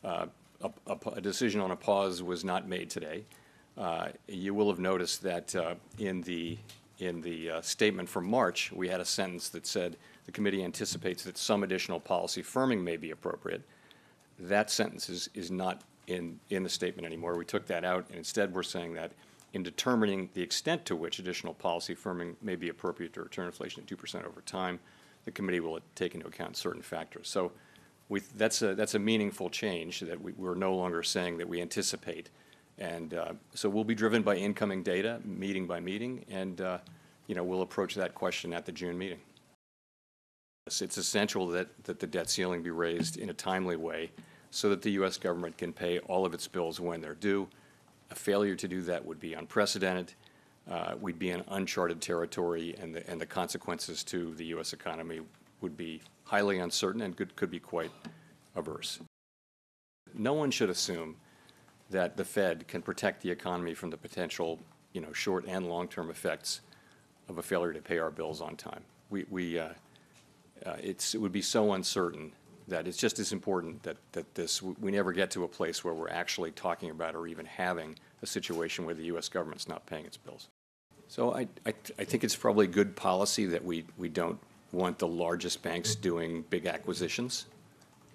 a decision on a pause was not made today. You will have noticed that in the statement from March, we had a sentence that said the committee anticipates that some additional policy firming may be appropriate. That sentence is not in the statement anymore. We took that out, and instead we're saying that in determining the extent to which additional policy firming may be appropriate to return inflation at 2% over time, the committee will take into account certain factors. So that's a meaningful change, that we're no longer saying that we anticipate. And so we'll be driven by incoming data, meeting by meeting, and we'll approach that question at the June meeting. It's essential that the debt ceiling be raised in a timely way so that the U.S. government can pay all of its bills when they're due. A failure to do that would be unprecedented. We'd be in uncharted territory, and the consequences to the U.S. economy would be highly uncertain and could be quite adverse. No one should assume that the Fed can protect the economy from the potential, short and long-term effects of a failure to pay our bills on time. It would be so uncertain that it's just as important that we never get to a place where we're actually talking about or even having a situation where the U.S. government's not paying its bills. So I think it's probably good policy that we don't want the largest banks doing big acquisitions.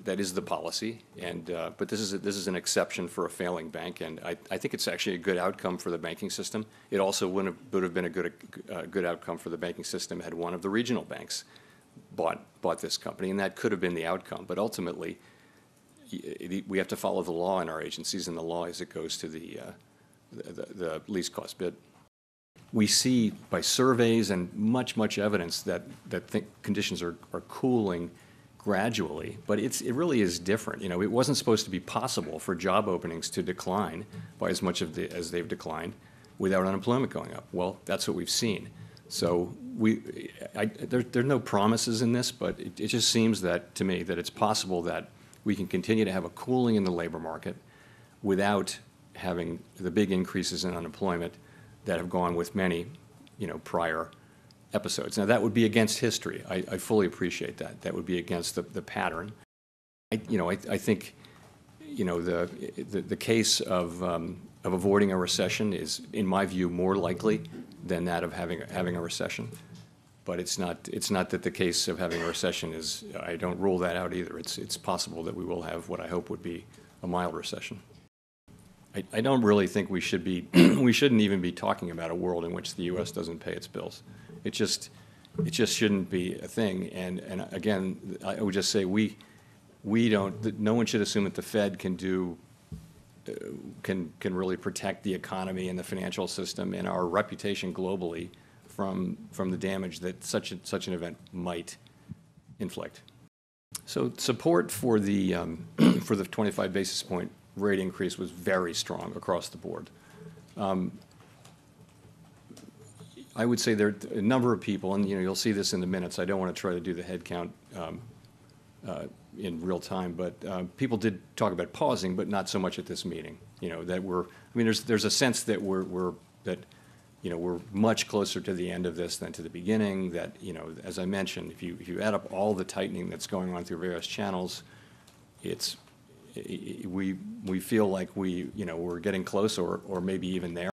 That is the policy, but this is an exception for a failing bank, and I think it's actually a good outcome for the banking system. It also would have been a good outcome for the banking system had one of the regional banks bought this company, and that could have been the outcome. But ultimately, we have to follow the law in our agencies, and the law is it goes to the least cost bid. We see by surveys and much evidence that conditions are cooling gradually, but it really is different. It wasn't supposed to be possible for job openings to decline by as much as they've declined without unemployment going up. Well, that's what we've seen. So there are no promises in this, but it just seems to me that it's possible that we can continue to have a cooling in the labor market without having the big increases in unemployment that have gone with many, prior episodes. Now, that would be against history. I fully appreciate that. That would be against the pattern. I think, the case of avoiding a recession is, in my view, more likely than that of having a recession. But it's not that the case of having a recession is. I don't rule that out either. It's possible that we will have what I hope would be a mild recession. I don't really think we should be. We shouldn't even be talking about a world in which the U.S. doesn't pay its bills. It just shouldn't be a thing. And again, I would just say we don't. No one should assume that the Fed can really protect the economy and the financial system and our reputation globally from the damage that such an event might inflict. So support for the 25 basis point rate increase was very strong across the board. I would say there are a number of people, and you'll see this in the minutes. I don't want to try to do the head count in real time, but people did talk about pausing, but not so much at this meeting. There's a sense that we're much closer to the end of this than to the beginning. That as I mentioned, if you add up all the tightening that's going on through various channels, we feel like we're getting close or maybe even there.